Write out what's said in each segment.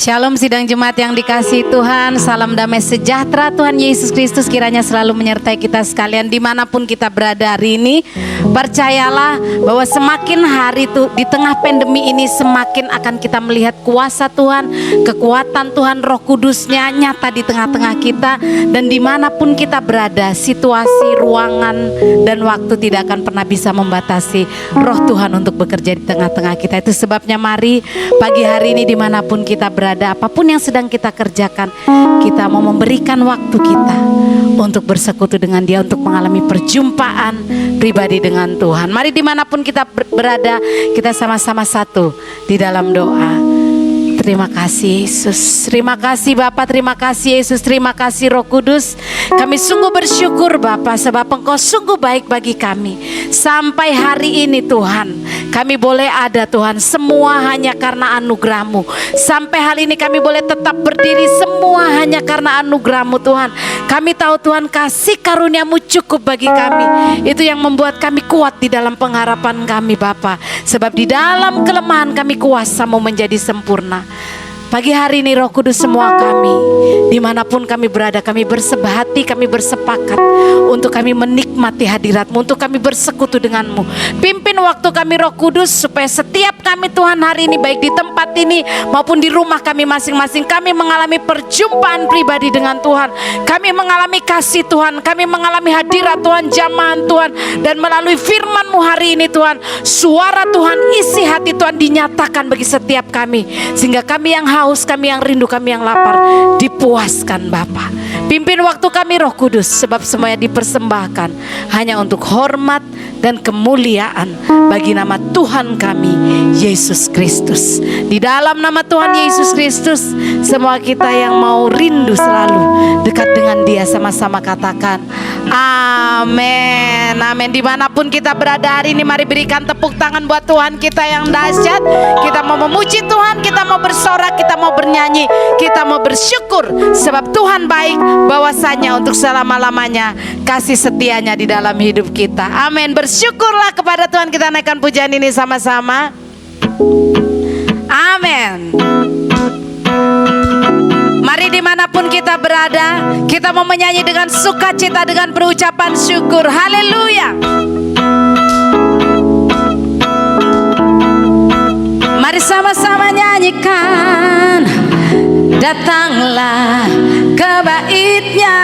Shalom sidang jemaat yang dikasihi Tuhan. Salam damai sejahtera Tuhan Yesus Kristus kiranya selalu menyertai kita sekalian dimanapun kita berada hari ini. Percayalah bahwa semakin hari di tengah pandemi ini semakin akan kita melihat kuasa Tuhan, kekuatan Tuhan, Roh Kudusnya nyata di tengah-tengah kita. Dan dimanapun kita berada, situasi, ruangan, dan waktu tidak akan pernah bisa membatasi Roh Tuhan untuk bekerja di tengah-tengah kita. Itu sebabnya mari pagi hari ini dimanapun kita berada, apapun yang sedang kita kerjakan, kita mau memberikan waktu kita untuk bersekutu dengan Dia, untuk mengalami perjumpaan pribadi dengan Tuhan. Mari dimanapun kita berada, kita sama-sama satu di dalam doa. Terima kasih Yesus, terima kasih Bapa, terima kasih Yesus, terima kasih Roh Kudus. Kami sungguh bersyukur Bapa, sebab Engkau sungguh baik bagi kami. Sampai hari ini Tuhan, kami boleh ada Tuhan, semua hanya karena anugerah-Mu. Sampai hari ini kami boleh tetap berdiri, semua hanya karena anugerah-Mu Tuhan. Kami tahu Tuhan, kasih karunia-Mu cukup bagi kami. Itu yang membuat kami kuat di dalam pengharapan kami Bapa. Sebab di dalam kelemahan kami kuasa-Mu menjadi sempurna. Pagi hari ini Roh Kudus, semua kami dimanapun kami berada, kami bersebahati, kami bersepakat untuk kami menikmati hadirat-Mu, untuk kami bersekutu dengan-Mu. Pimpin waktu kami Roh Kudus, supaya setiap kami Tuhan hari ini, baik di tempat ini maupun di rumah kami masing-masing, kami mengalami perjumpaan pribadi dengan Tuhan. Kami mengalami kasih Tuhan, kami mengalami hadirat Tuhan, jamahan Tuhan. Dan melalui firman-Mu hari ini Tuhan, suara Tuhan, isi hati Tuhan dinyatakan bagi setiap kami. Sehingga kami yang haus, kami yang rindu, kami yang lapar dipuaskan Bapa. Pimpin waktu kami Roh Kudus, sebab semuanya dipersembahkan hanya untuk hormat dan kemuliaan bagi nama Tuhan kami Yesus Kristus. Di dalam nama Tuhan Yesus Kristus, semua kita yang mau rindu selalu dekat dengan Dia, sama-sama katakan amin. Amin. Dimanapun kita berada hari ini, mari berikan tepuk tangan buat Tuhan kita yang dahsyat. Kita mau memuji Tuhan, kita mau bersorak, kita mau bernyanyi, kita mau bersyukur. Sebab Tuhan baik, bahwasanya untuk selama-lamanya kasih setianya di dalam hidup kita. Amin. Bersyukurlah kepada Tuhan. Kita naikkan pujian ini sama-sama. Amin. Mari dimanapun kita berada, kita mau menyanyi dengan sukacita, dengan berucapan syukur. Haleluya. Mari sama-sama nyanyikan. Datanglah ke bait-Nya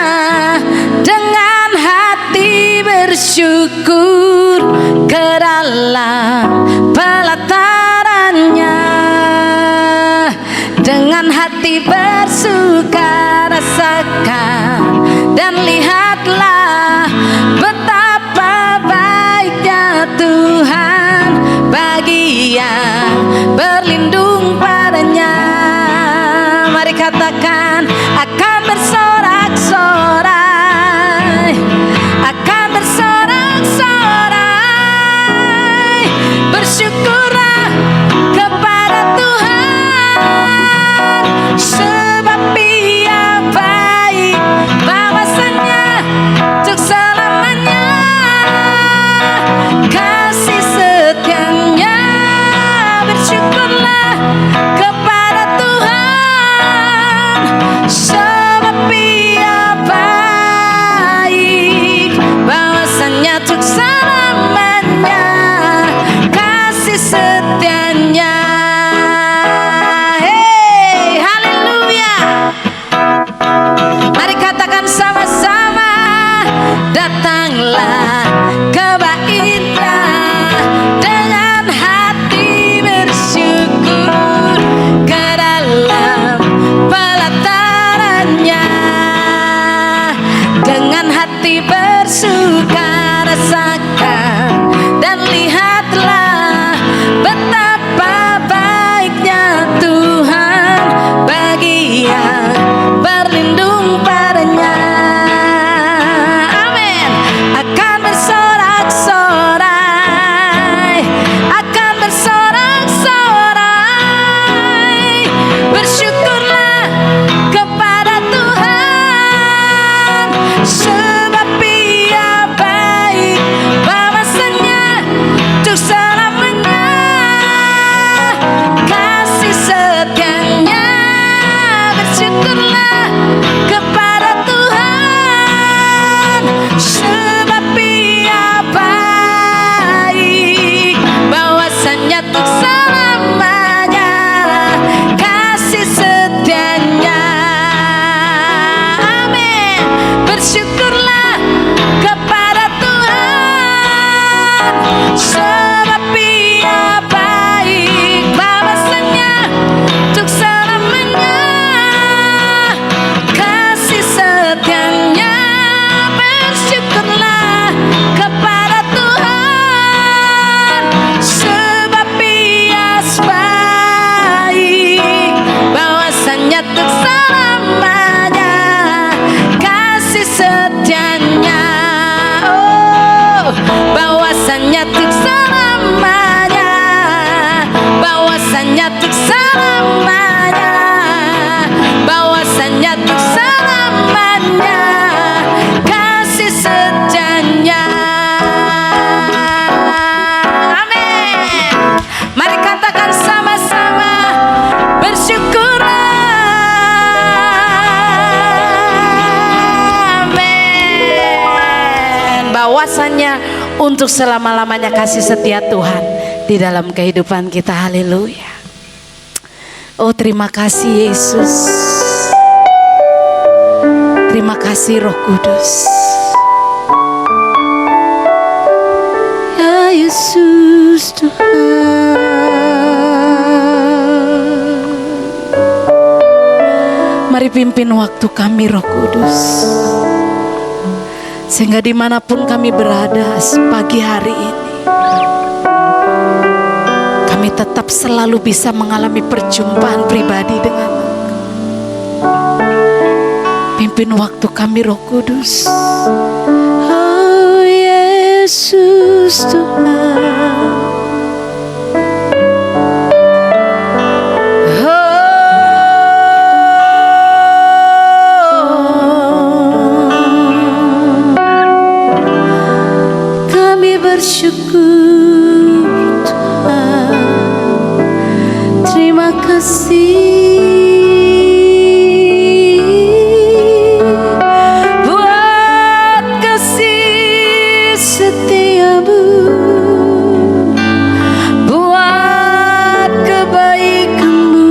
dengan hati bersyukur, ke dalam pelataran-Nya dengan hati bersuka rasakan dan lihatlah betapa baiknya Tuhan bagi yang berlindung padanya. Mari katakan, akan bersorak-sorai, akan bersorak-sorai, bersyukurlah kepada Tuhan, sebab Dia baik, bahwasanya untuk selamanya kasih setianya. Bersyukurlah kepada Tuhan, sebab Dia baik, bahwasanya untuk selamanya kasih setianya. Hey, haleluya. Mari katakan sama-sama, datanglah ke bait-Nya dengan hati bersyukur, ke dalam pelataran-Nya dengan hati bersuka rasakan dan lihatlah betapa untuk selama-lamanya kasih setia Tuhan di dalam kehidupan kita. Haleluya. Oh, terima kasih Yesus. Terima kasih Roh Kudus. Ya Yesus Tuhan. Mari pimpin waktu kami Roh Kudus, sehingga dimanapun kami berada pagi hari ini, kami tetap selalu bisa mengalami perjumpaan pribadi dengan Engkau. Pimpin waktu kami Roh Kudus. Oh Yesus Tuhan. Bersyukur Tuhan, terima kasih buat kasih setiamu, buat kebaikanmu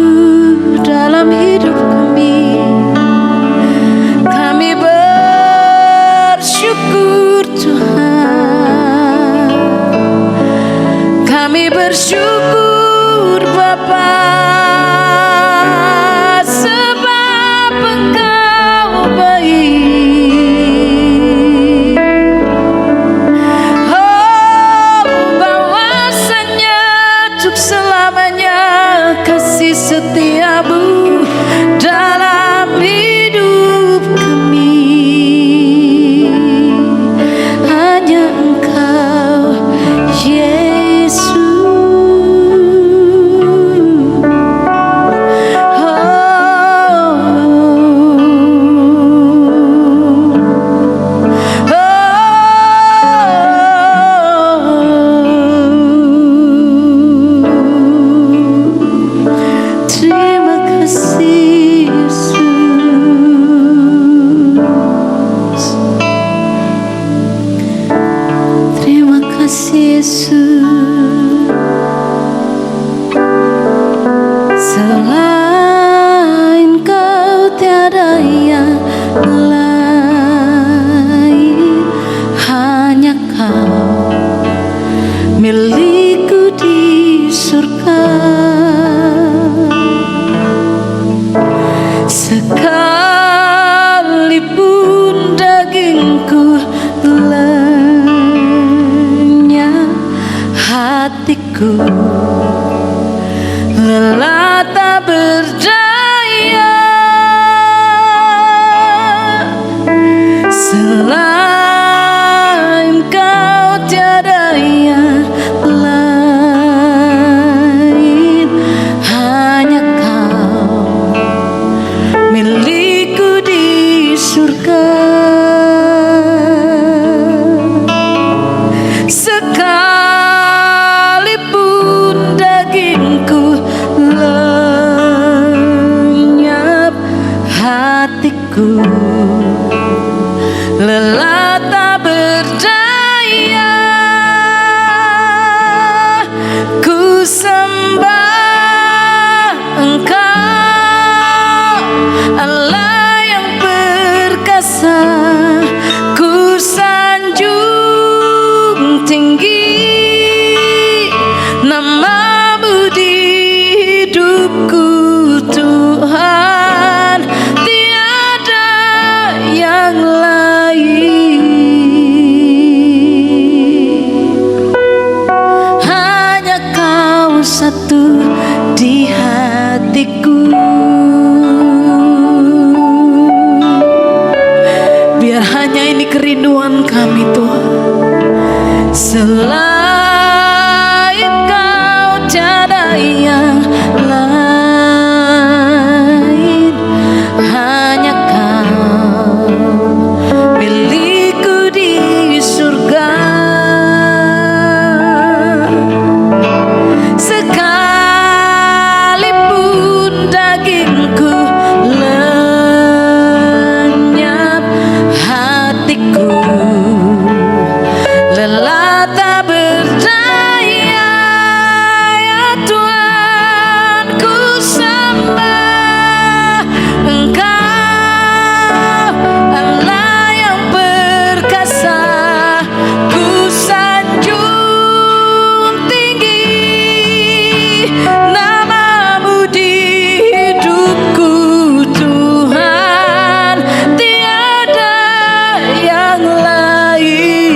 dalam hidup kami. Kami bersyukur Tuhan. Kami bersyukur Bapa, sebab Engkau baik. Oh, bahwasanya untuk selamanya kasih setiamu dalam hidup kami. Hanya Engkau Yesus. Selain Kau tiada yang lain, hanya Kau milikku di surga. Sekalipun dagingku lenyap, hatiku lelah tak berdaya. Selain Kau tiada yang lain, hanya Kau milikku di surga. Sekalipun dagingku lenyap, hatiku lelah tak berdaya. Ku sembah Engkau, Allah yang perkasa. Ku sanjung tinggi nama-Mu di hidupku Tuhan, tiada yang lain. Hanya Kau satu di hatiku. Biar hanya ini kerinduan kami Tuhan. Selain Kau tiada yang lain, hanya Kau milikku di surga. Sekalipun dagingku lenyap, hatiku lelah berdaya, ya Tuhan ku sembah Engkau, Allah yang perkasa, ku sanjung tinggi namamu di hidupku Tuhan, tiada yang lain.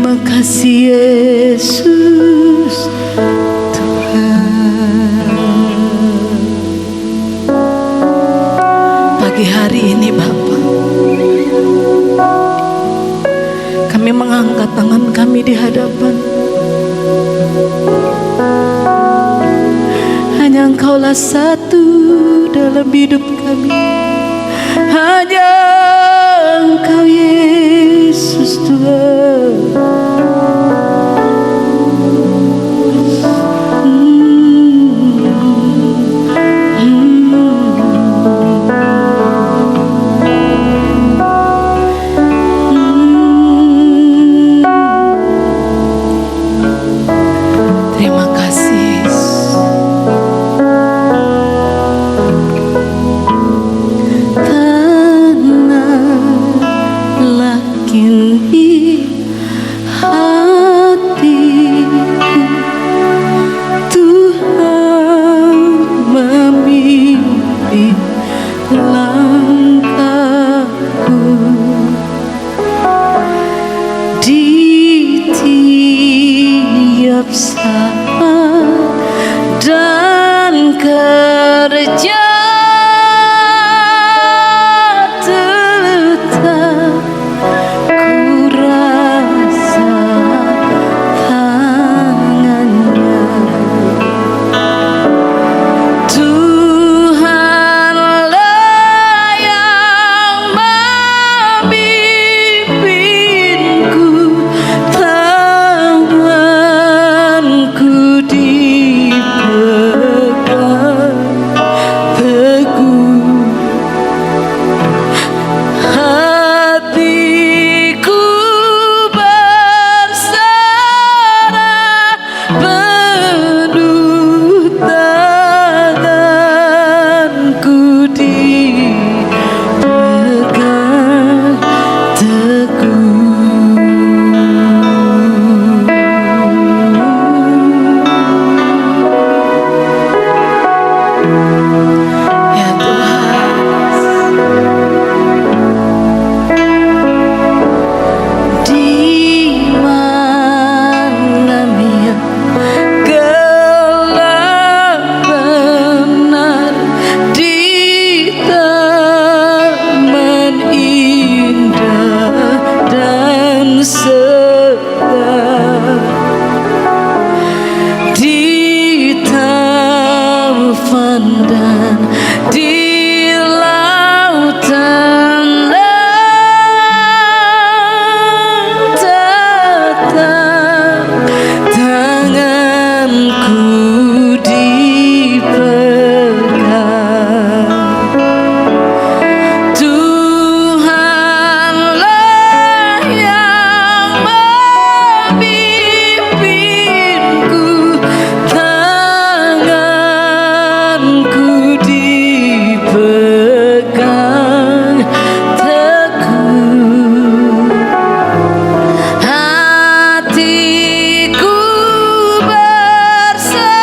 Terima kasih Yesus Tuhan. Pagi hari ini Bapa, kami mengangkat tangan kami di hadapan. Hanya Engkaulah satu dalam hidup kami. Hanya Engkau Yesus Tuhan. Terima kasih. Tanahlah kini hatiku, Tuhan memimpin langkahku di tiap saat dan kerja tetap ku rasa tangannya. Tuhanlah yang memimpinku, tanganku dipegang teguh, hatiku berserah penuh, tanganku dipegang teguh. Ya Tuhan, di mana yang gelap benar, di taman indah dan segar, di taufan dan di lautan, tetap tanganku dipegang. Tuhanlah yang memimpinku, tanganku dipegang teguh, hatiku berserah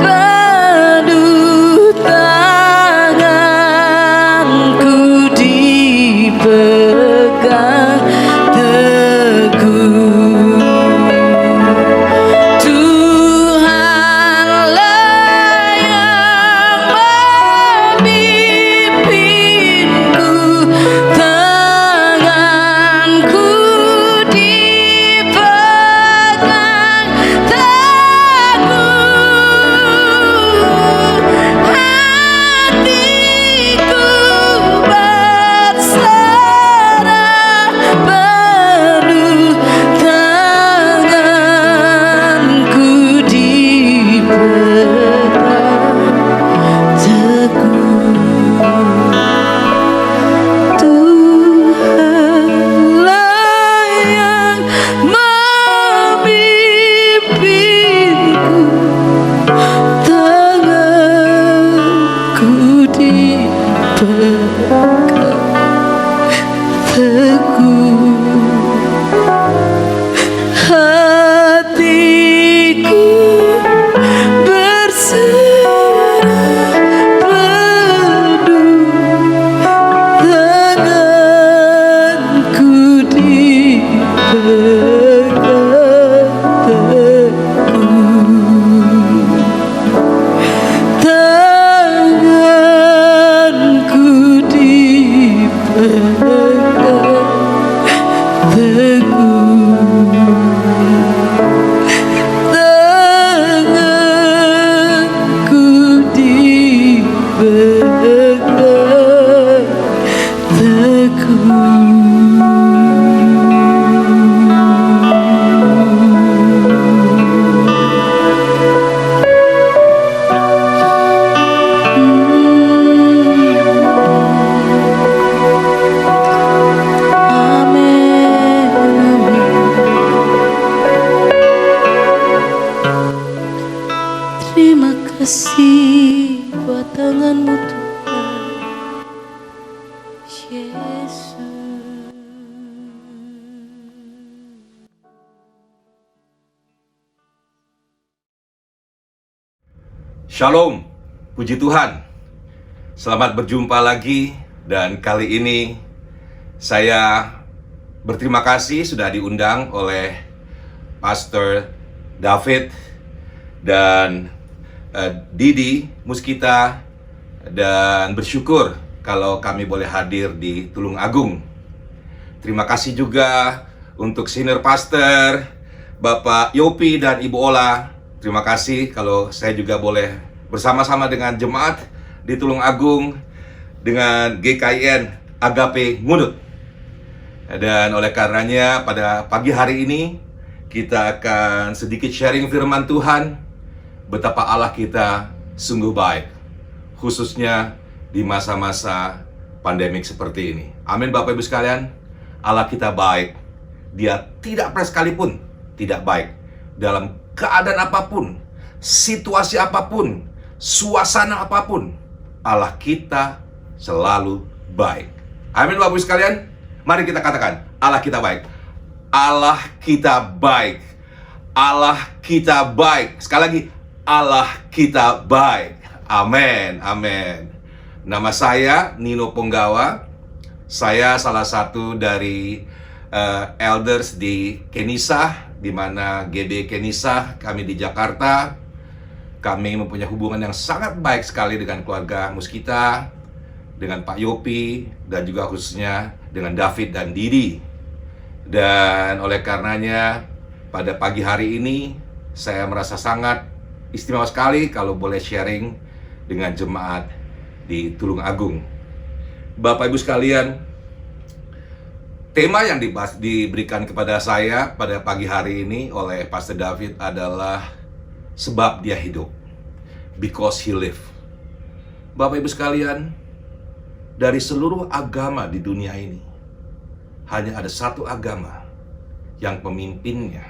penuh, tanganku dipegang teguh. Tuhanlah yang memimpinku, tanganku dipegang teguh, hatiku berserah penuh, tanganku dipegang teguh. Tuhanlah yang memimpinku, tanganku dipegang teguh, hatiku berserah penuh, tanganku dipegang tanganku dipegang teguh. Terima kasih buat tanganmu Tuhan Yesus. Shalom, puji Tuhan. Selamat berjumpa lagi, dan kali ini saya berterima kasih sudah diundang oleh Pastor David dan Didi Muskita, dan bersyukur kalau kami boleh hadir di Tulung Agung. Terima kasih juga untuk senior pastor Bapak Yopi dan Ibu Ola. Terima kasih kalau saya juga boleh bersama-sama dengan jemaat di Tulung Agung dengan GKIN Agape Ngunut. Dan oleh karenanya pada pagi hari ini kita akan sedikit sharing firman Tuhan, betapa Allah kita sungguh baik, khususnya di masa-masa pandemik seperti ini. Amin Bapak Ibu sekalian, Allah kita baik. Dia tidak pernah sekalipun tidak baik. Dalam keadaan apapun, situasi apapun, suasana apapun, Allah kita selalu baik. Amin Bapak Ibu sekalian. Mari kita katakan, Allah kita baik. Allah kita baik. Allah kita baik. Sekali lagi, Allah kita baik. Amin, amin. Nama saya Nino Ponggawa. Saya salah satu dari elders di Kenisa, di mana GB Kenisa, kami di Jakarta. Kami mempunyai hubungan yang sangat baik sekali dengan keluarga Muskita, dengan Pak Yopi, dan juga khususnya dengan David dan Didi. Dan oleh karenanya, pada pagi hari ini, saya merasa sangat istimewa sekali kalau boleh sharing dengan jemaat di Tulung Agung. Bapak Ibu sekalian, tema yang diberikan kepada saya pada pagi hari ini oleh Pastor David adalah sebab dia hidup, because he live. Bapak Ibu sekalian, dari seluruh agama di dunia ini, hanya ada satu agama yang pemimpinnya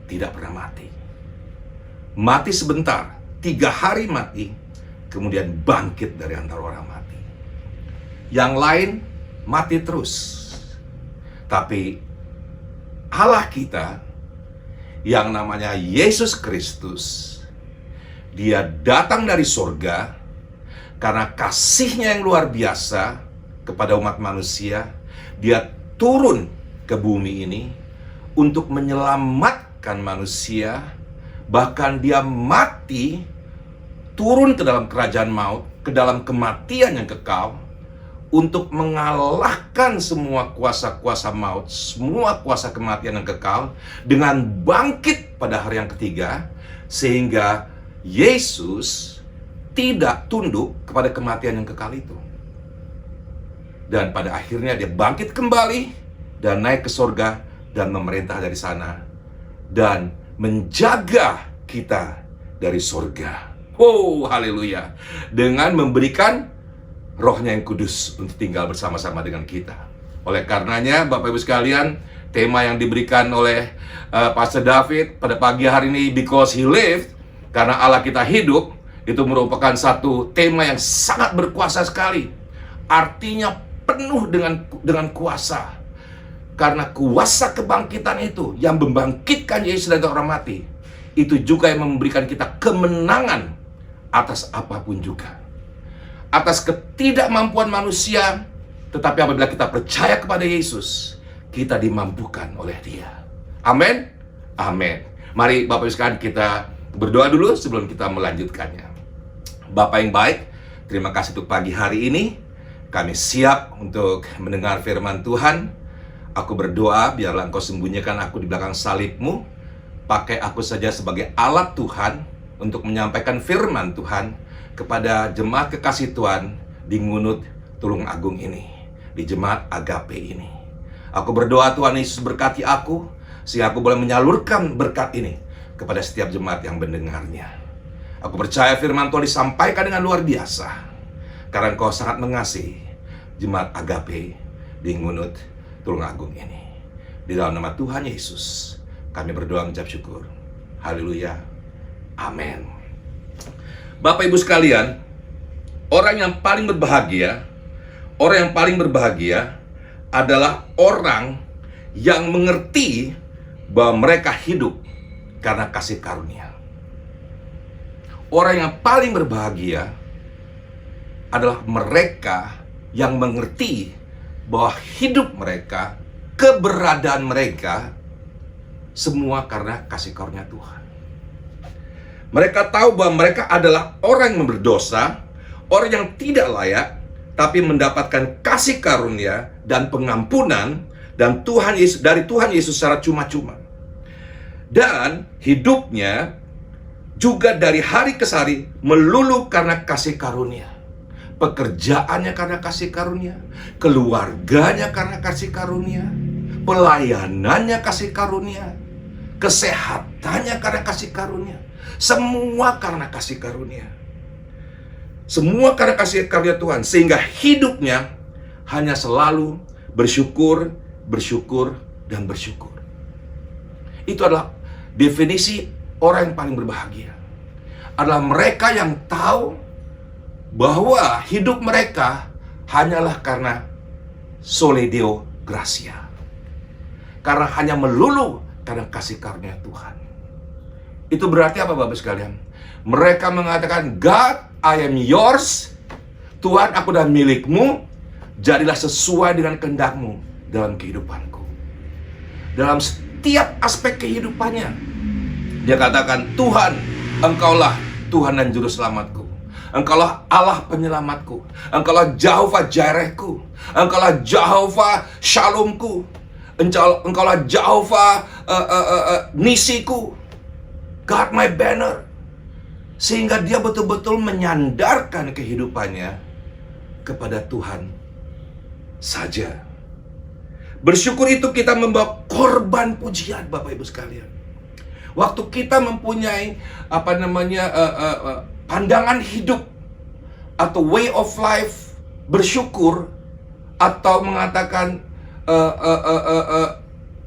tidak pernah mati. Mati sebentar, 3 hari mati, kemudian bangkit dari antara orang mati. Yang lain mati terus. Tapi Allah kita yang namanya Yesus Kristus, Dia datang dari surga karena kasih-Nya yang luar biasa kepada umat manusia. Dia turun ke bumi ini untuk menyelamatkan manusia. Bahkan dia mati, turun ke dalam kerajaan maut, ke dalam kematian yang kekal, untuk mengalahkan semua kuasa-kuasa maut, semua kuasa kematian yang kekal, dengan bangkit pada hari yang ketiga, sehingga Yesus tidak tunduk kepada kematian yang kekal itu. Dan pada akhirnya dia bangkit kembali, dan naik ke surga, dan memerintah dari sana, dan menjaga kita dari surga. Oh, haleluya. Dengan memberikan Roh-Nya yang kudus untuk tinggal bersama-sama dengan kita. Oleh karenanya, Bapak Ibu sekalian, tema yang diberikan oleh Pastor David pada pagi hari ini, because he lived, karena Allah kita hidup, itu merupakan satu tema yang sangat berkuasa sekali. Artinya penuh dengan kuasa. Karena kuasa kebangkitan itu yang membangkitkan Yesus dari orang mati, itu juga yang memberikan kita kemenangan atas apapun juga. Atas ketidakmampuan manusia, tetapi apabila kita percaya kepada Yesus, kita dimampukan oleh Dia. Amin. Amin. Mari Bapak Ibu sekalian kita berdoa dulu sebelum kita melanjutkannya. Bapak yang baik, terima kasih untuk pagi hari ini. Kami siap untuk mendengar firman Tuhan. Aku berdoa biarlah Engkau sembunyikan aku di belakang salib-Mu. Pakai aku saja sebagai alat Tuhan untuk menyampaikan firman Tuhan kepada jemaat kekasih Tuhan di Ngunut Tulung Agung ini, di jemaat Agape ini. Aku berdoa Tuhan Yesus berkati aku, sehingga aku boleh menyalurkan berkat ini kepada setiap jemaat yang mendengarnya. Aku percaya firman Tuhan disampaikan dengan luar biasa, karena Engkau sangat mengasihi jemaat Agape di Ngunut Tulung Agung ini. Di dalam nama Tuhan Yesus, kami berdoa mengucap syukur. Haleluya. Amin. Bapak Ibu sekalian, orang yang paling berbahagia adalah orang yang mengerti bahwa mereka hidup karena kasih karunia. Orang yang paling berbahagia adalah mereka yang mengerti bahwa hidup mereka, keberadaan mereka, semua karena kasih karunia Tuhan. Mereka tahu bahwa mereka adalah orang yang berdosa, orang yang tidak layak, tapi mendapatkan kasih karunia dan pengampunan dan dari Tuhan Yesus secara cuma-cuma. Dan hidupnya juga dari hari ke hari melulu karena kasih karunia. Pekerjaannya karena kasih karunia, keluarganya karena kasih karunia, pelayanannya kasih karunia, kesehatannya karena kasih karunia. Semua karena kasih karunia. Semua karena kasih karunia Tuhan, sehingga hidupnya hanya selalu bersyukur, bersyukur, dan bersyukur. Itu adalah definisi orang yang paling berbahagia. Adalah mereka yang tahu bahwa hidup mereka hanyalah karena soli Deo gratia. Karena hanya melulu karena kasih karunia Tuhan. Itu berarti apa Bapak sekalian? Mereka mengatakan, God, I am yours. Tuhan, aku adalah milikmu. Jadilah sesuai dengan kehendak-Mu dalam kehidupanku. Dalam setiap aspek kehidupannya, dia katakan, Tuhan, Engkaulah Tuhan dan Juru Selamatku. Engkaulah Allah penyelamatku. Engkaulah Jehovah Jirehku. Engkaulah Jehovah Shalomku. Engkaulah Jehovah Nisiku. God my banner. Sehingga dia betul-betul menyandarkan kehidupannya kepada Tuhan saja. Bersyukur itu kita membawa korban pujian, Bapak Ibu sekalian. Waktu kita mempunyai pandangan hidup atau way of life bersyukur, atau mengatakan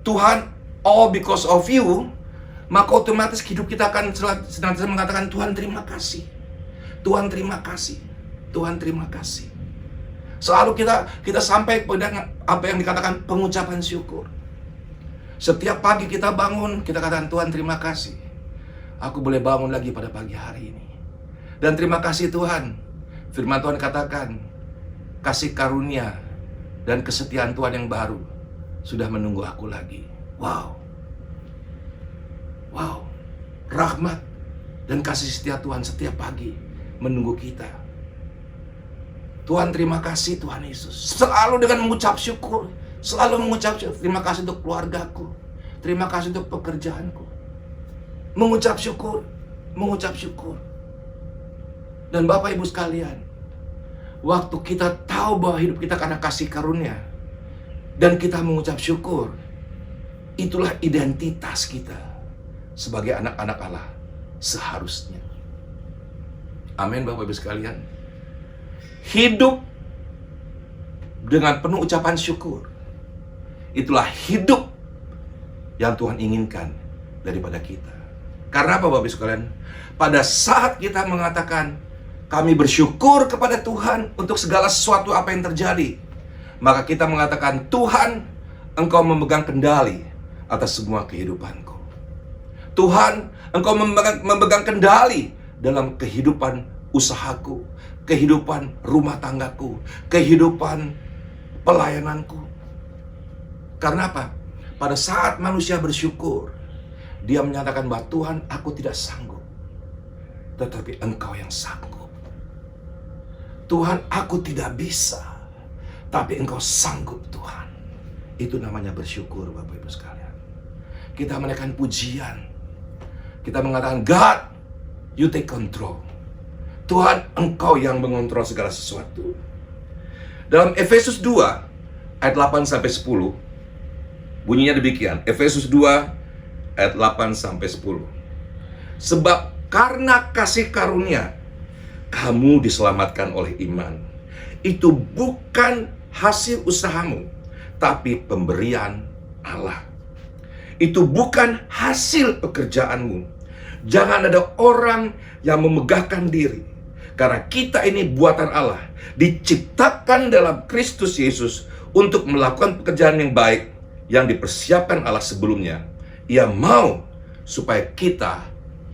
Tuhan, all because of you, maka otomatis hidup kita akan senantiasa mengatakan, Tuhan terima kasih, Tuhan terima kasih, Tuhan terima kasih. Selalu kita sampai pada apa yang dikatakan pengucapan syukur. Setiap pagi kita bangun, kita katakan, Tuhan terima kasih, aku boleh bangun lagi pada pagi hari ini. Dan terima kasih Tuhan, firman Tuhan katakan, kasih karunia dan kesetiaan Tuhan yang baru sudah menunggu aku lagi. Wow. Wow. Rahmat dan kasih setia Tuhan setiap pagi menunggu kita. Tuhan terima kasih Tuhan Yesus. Selalu dengan mengucap syukur. Selalu mengucap syukur. Terima kasih untuk keluargaku. Terima kasih untuk pekerjaanku. Mengucap syukur. Mengucap syukur. Dan Bapak Ibu sekalian, waktu kita tahu bahwa hidup kita karena kasih karunia, dan kita mengucap syukur, itulah identitas kita sebagai anak-anak Allah seharusnya. Amin Bapak Ibu sekalian. Hidup dengan penuh ucapan syukur, itulah hidup yang Tuhan inginkan daripada kita. Karena apa Bapak Ibu sekalian? Pada saat kita mengatakan kami bersyukur kepada Tuhan untuk segala sesuatu apa yang terjadi, maka kita mengatakan, Tuhan, Engkau memegang kendali atas semua kehidupanku. Tuhan, Engkau memegang kendali dalam kehidupan usahaku, kehidupan rumah tanggaku, kehidupan pelayananku. Karena apa? Pada saat manusia bersyukur, dia menyatakan bahwa Tuhan, aku tidak sanggup, tetapi Engkau yang sanggup. Tuhan, aku tidak bisa, tapi Engkau sanggup Tuhan. Itu namanya bersyukur, Bapak Ibu sekalian. Kita menaikkan pujian. Kita mengatakan, God, you take control. Tuhan, Engkau yang mengontrol segala sesuatu. Dalam Efesus 2 ayat 8-10 bunyinya demikian. Efesus 2 ayat 8-10. Sebab karena kasih karunia kamu diselamatkan oleh iman. Itu bukan hasil usahamu, tapi pemberian Allah. Itu bukan hasil pekerjaanmu. Jangan ada orang yang memegahkan diri. Karena kita ini buatan Allah, diciptakan dalam Kristus Yesus untuk melakukan pekerjaan yang baik yang dipersiapkan Allah sebelumnya. Ia mau supaya kita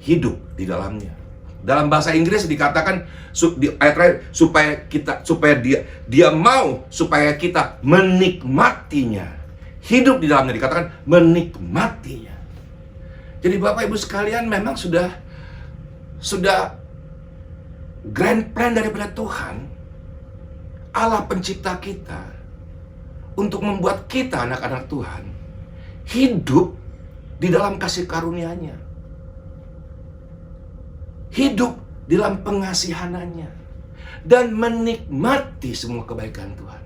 hidup di dalamnya. Dalam bahasa Inggris dikatakan di ayat terakhir, supaya dia mau supaya kita menikmatinya. Hidup di dalamnya, dikatakan menikmatinya. Jadi Bapak Ibu sekalian, memang sudah grand plan daripada Tuhan, Allah pencipta kita, untuk membuat kita anak-anak Tuhan hidup di dalam kasih karunia-Nya, hidup di dalam pengasihanannya, dan menikmati semua kebaikan Tuhan.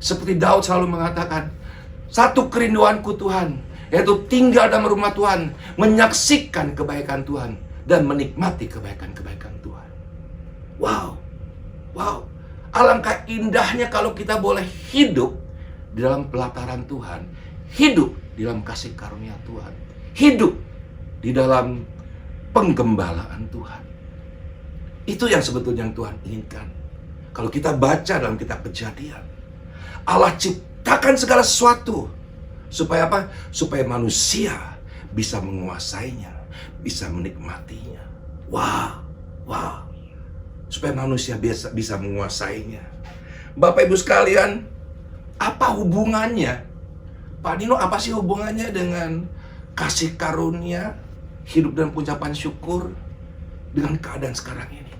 Seperti Daud selalu mengatakan, satu kerinduanku Tuhan, yaitu tinggal dalam rumah Tuhan, menyaksikan kebaikan Tuhan, dan menikmati kebaikan-kebaikan Tuhan. Wow, wow. Alangkah indahnya kalau kita boleh hidup di dalam pelataran Tuhan, hidup di dalam kasih karunia Tuhan, hidup di dalam penggembalaan Tuhan. Itu yang sebetulnya yang Tuhan inginkan. Kalau kita baca dalam kitab Kejadian, Allah ciptakan segala sesuatu supaya apa? Supaya manusia bisa menguasainya, bisa menikmatinya. Wow, wow. Supaya manusia bisa menguasainya. Bapak Ibu sekalian, apa hubungannya? Pak Dino, apa sih hubungannya dengan kasih karunia, hidup dan ucapan syukur dengan keadaan sekarang ini?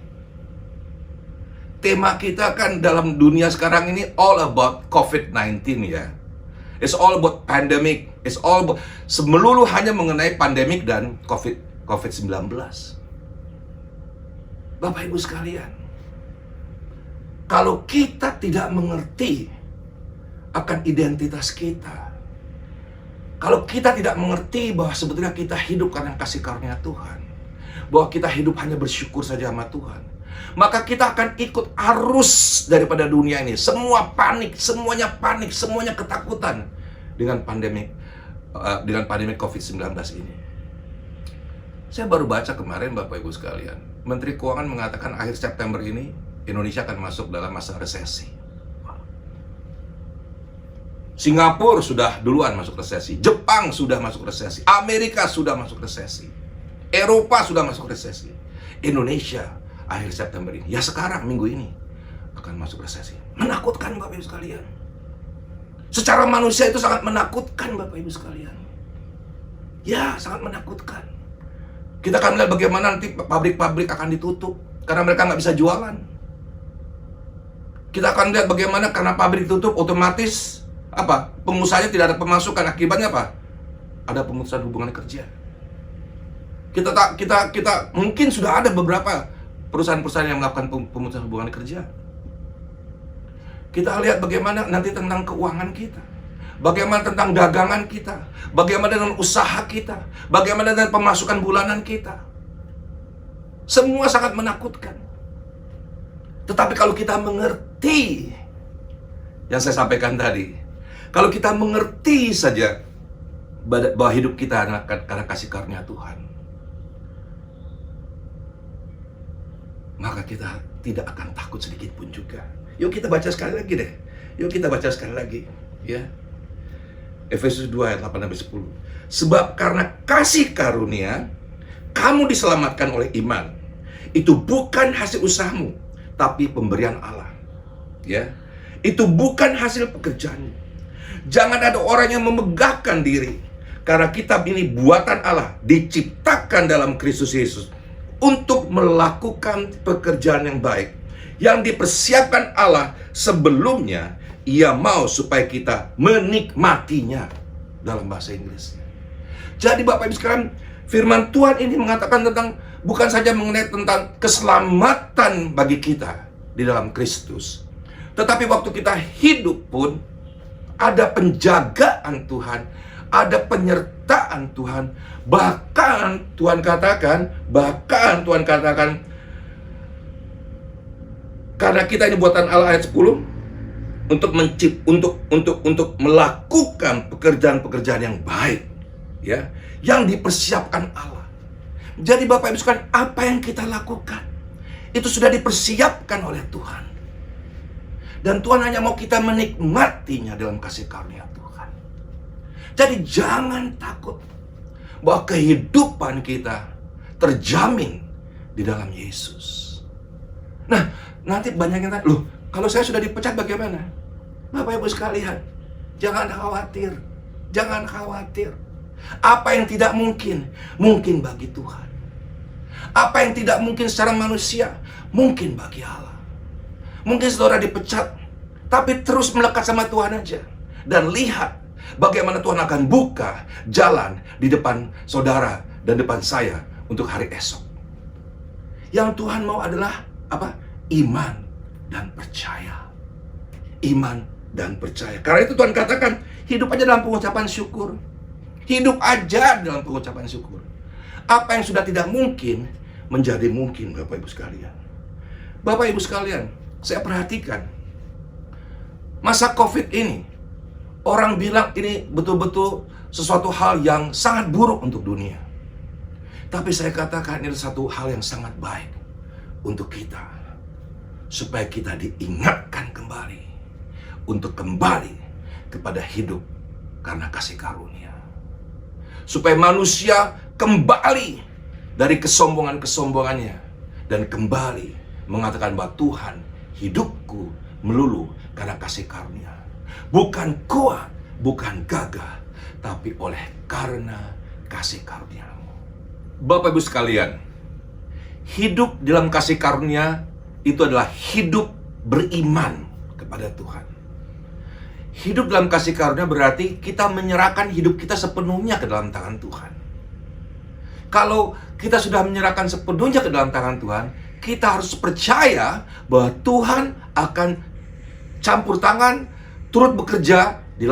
Tema kita kan dalam dunia sekarang ini all about COVID-19 ya. It's all about pandemic. It's all about, semelulu hanya mengenai pandemik dan COVID-19. Bapak Ibu sekalian, kalau kita tidak mengerti akan identitas kita, kalau kita tidak mengerti bahwa sebetulnya kita hidup karena kasih karunia Tuhan, bahwa kita hidup hanya bersyukur saja sama Tuhan, maka kita akan ikut arus daripada dunia ini. Semua panik, semuanya ketakutan dengan pandemi COVID-19 ini. Saya baru baca kemarin, Bapak Ibu sekalian, Menteri Keuangan mengatakan akhir September ini Indonesia akan masuk dalam masa resesi. Singapura sudah duluan masuk resesi, Jepang sudah masuk resesi, Amerika sudah masuk resesi, Eropa sudah masuk resesi. Indonesia akhir September ini, ya sekarang minggu ini, akan masuk resesi. Menakutkan Bapak Ibu sekalian. Secara manusia itu sangat menakutkan Bapak Ibu sekalian. Ya, sangat menakutkan. Kita akan melihat bagaimana nanti pabrik-pabrik akan ditutup karena mereka nggak bisa jualan. Kita akan lihat bagaimana karena pabrik ditutup, otomatis apa? Pengusahanya tidak ada pemasukan. Akibatnya apa? Ada pemutusan hubungan kerja. Kita mungkin sudah ada beberapa perusahaan-perusahaan yang melakukan pemutusan hubungan kerja. Kita lihat bagaimana nanti tentang keuangan kita. Bagaimana tentang dagangan kita, bagaimana dengan usaha kita, bagaimana dengan pemasukan bulanan kita. Semua sangat menakutkan. Tetapi kalau kita mengerti yang saya sampaikan tadi, kalau kita mengerti saja bahwa hidup kita karena kasih karunia Tuhan, maka kita tidak akan takut sedikit pun juga. Yuk kita baca sekali lagi deh. Yuk kita baca sekali lagi, ya. Efesus 2 ayat 8-10. Sebab karena kasih karunia kamu diselamatkan oleh iman. Itu bukan hasil usahamu, tapi pemberian Allah. Ya. Itu bukan hasil pekerjaanmu. Jangan ada orang yang memegahkan diri, karena kita ini buatan Allah, diciptakan dalam Kristus Yesus untuk melakukan pekerjaan yang baik yang dipersiapkan Allah sebelumnya Ia mau supaya kita menikmatinya, dalam bahasa Inggris. Jadi Bapak Ibu sekalian, firman Tuhan ini mengatakan tentang, bukan saja mengenai tentang keselamatan bagi kita di dalam Kristus, tetapi waktu kita hidup pun ada penjagaan Tuhan, ada penyertaan Tuhan. Bahkan Tuhan katakan, karena kita ini buatan Allah, ayat 10, untuk melakukan pekerjaan-pekerjaan yang baik, ya, yang dipersiapkan Allah. Jadi Bapak Ibu sekalian, apa yang kita lakukan itu sudah dipersiapkan oleh Tuhan. Dan Tuhan hanya mau kita menikmatinya dalam kasih karunia Tuhan. Jadi jangan takut bahwa kehidupan kita terjamin di dalam Yesus. Nah, nanti banyak yang tanya, loh, kalau saya sudah dipecat bagaimana? Bapak Ibu sekalian, jangan khawatir. Jangan khawatir. Apa yang tidak mungkin, mungkin bagi Tuhan. Apa yang tidak mungkin secara manusia, mungkin bagi Allah. Mungkin saudara dipecat, tapi terus melekat sama Tuhan aja. Dan lihat bagaimana Tuhan akan buka jalan di depan saudara dan depan saya untuk hari esok. Yang Tuhan mau adalah apa? Iman dan percaya. Iman dan percaya. Karena itu Tuhan katakan, hidup aja dalam pengucapan syukur. Hidup aja dalam pengucapan syukur. Apa yang sudah tidak mungkin menjadi mungkin, Bapak Ibu sekalian. Bapak Ibu sekalian, saya perhatikan masa COVID ini, orang bilang ini betul-betul sesuatu hal yang sangat buruk untuk dunia. Tapi saya katakan ini satu hal yang sangat baik untuk kita, supaya kita diingatkan kembali untuk kembali kepada hidup karena kasih karunia. Supaya manusia kembali dari kesombongan-kesombongannya dan kembali mengatakan bahwa Tuhan, hidupku melulu karena kasih karunia. Bukan kuat, bukan gagah, tapi oleh karena kasih karunia-Mu. Bapak Ibu sekalian, hidup dalam kasih karunia itu adalah hidup beriman kepada Tuhan. Hidup dalam kasih karunia berarti kita menyerahkan hidup kita sepenuhnya ke dalam tangan Tuhan. Kalau kita sudah menyerahkan sepenuhnya ke dalam tangan Tuhan, kita harus percaya bahwa Tuhan akan campur tangan, turut bekerja di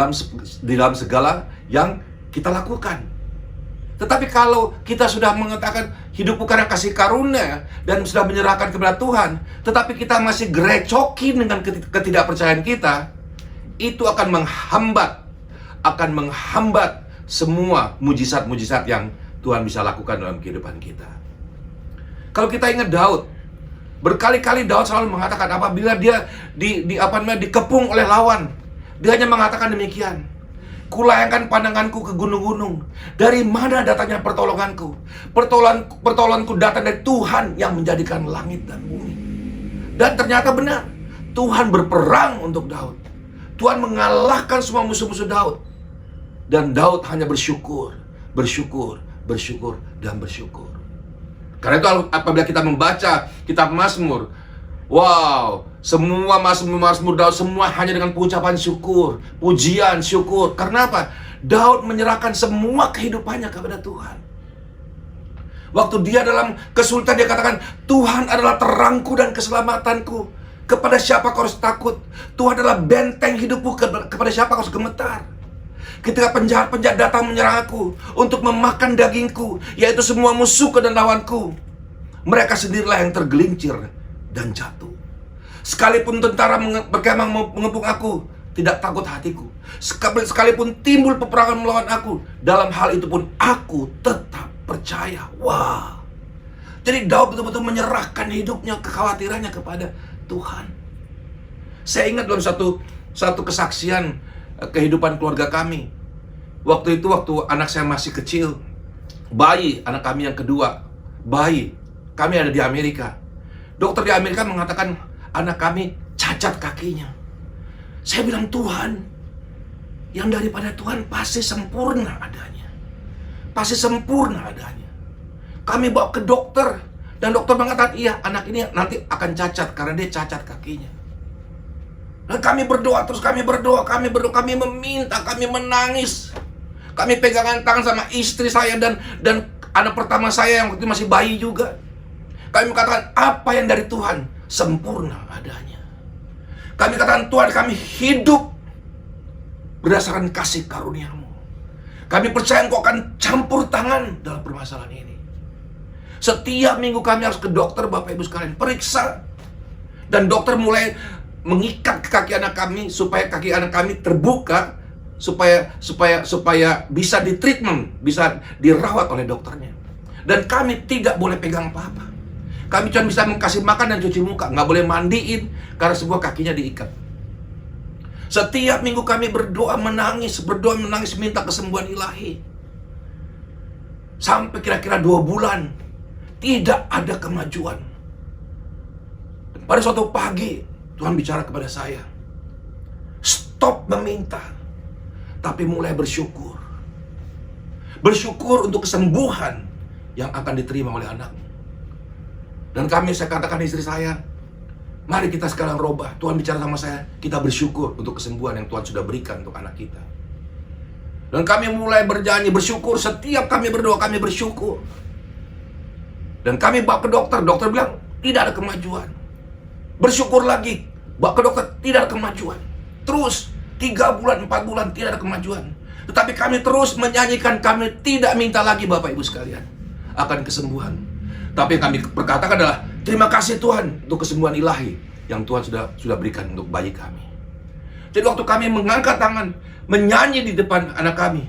dalam segala yang kita lakukan. Tetapi kalau kita sudah mengatakan hidupku karena kasih karunia dan sudah menyerahkan kepada Tuhan, tetapi kita masih gerecokin dengan ketidakpercayaan kita, itu akan menghambat semua mujizat-mujizat yang Tuhan bisa lakukan dalam kehidupan kita. Kalau kita ingat Daud, berkali-kali Daud selalu mengatakan apabila dia dikepung oleh lawan, dia hanya mengatakan demikian, kulayangkan pandanganku ke gunung-gunung, dari mana datangnya pertolonganku? Pertolonganku datang dari Tuhan yang menjadikan langit dan bumi. Dan ternyata benar, Tuhan berperang untuk Daud. Tuhan mengalahkan semua musuh-musuh Daud. Dan Daud hanya bersyukur, dan bersyukur. Karena itu apabila kita membaca kitab Mazmur, wow, semua Mazmur Daud semua hanya dengan pengucapan syukur, pujian, syukur. Karena apa? Daud menyerahkan semua kehidupannya kepada Tuhan. Waktu dia dalam kesulitan, dia katakan, Tuhan adalah terangku dan keselamatanku. Kepada siapa kau harus takut? Tuhan adalah benteng hidupku. Kepada siapa kau harus gemetar? Ketika penjahat-penjahat datang menyerang aku untuk memakan dagingku, yaitu semua musuhku dan lawanku, mereka sendirilah yang tergelincir dan jatuh. Sekalipun tentara berkemah mengepung aku, tidak takut hatiku. Sekalipun timbul peperangan melawan aku, dalam hal itu pun aku tetap percaya. Wah. Jadi Daud betul-betul menyerahkan hidupnya, kekhawatirannya kepada Tuhan. Saya ingat dalam satu kesaksian kehidupan keluarga kami. Waktu anak saya masih kecil, bayi, anak kami yang kedua, bayi, kami ada di Amerika. Dokter di Amerika mengatakan anak kami cacat kakinya. Saya bilang, Tuhan, yang daripada Tuhan pasti sempurna adanya. Pasti sempurna adanya. Kami bawa ke dokter, dan dokter mengatakan, iya, anak ini nanti akan cacat karena dia cacat kakinya. Dan kami berdoa terus, kami meminta, kami menangis. Kami pegangan tangan sama istri saya dan anak pertama saya yang waktu itu masih bayi juga. Kami mengatakan, apa yang dari Tuhan sempurna adanya. Kami katakan, Tuhan, kami hidup berdasarkan kasih karunia-Mu. Kami percaya Engkau akan campur tangan dalam permasalahan ini. Setiap minggu kami harus ke dokter, Bapak Ibu sekalian, periksa. Dan dokter mulai mengikat kaki anak kami supaya kaki anak kami terbuka, supaya bisa ditreatment, bisa dirawat oleh dokternya. Dan kami tidak boleh pegang apa-apa. Kami cuma bisa kasih makan dan cuci muka, nggak boleh mandiin karena sebuah kakinya diikat. Setiap minggu kami berdoa menangis minta kesembuhan ilahi. Sampai kira-kira 2 bulan tidak ada kemajuan. Dan pada suatu pagi Tuhan bicara kepada saya, stop meminta, tapi mulai bersyukur. Bersyukur untuk kesembuhan yang akan diterima oleh anakmu. Dan saya katakan istri saya, mari kita sekarang robah. Tuhan bicara sama saya, kita bersyukur untuk kesembuhan yang Tuhan sudah berikan untuk anak kita. Dan kami mulai bernyanyi bersyukur. Setiap kami berdoa, kami bersyukur. Dan kami bawa ke dokter. Dokter bilang, tidak ada kemajuan. Bersyukur lagi, bawa ke dokter, tidak ada kemajuan. Terus 3 bulan, 4 bulan, tidak ada kemajuan. Tetapi kami terus menyanyikan, kami tidak minta lagi Bapak Ibu sekalian akan kesembuhan. Tapi yang kami berkatakan adalah, terima kasih Tuhan untuk kesembuhan ilahi yang Tuhan sudah berikan untuk bayi kami. Jadi waktu kami mengangkat tangan, menyanyi di depan anak kami,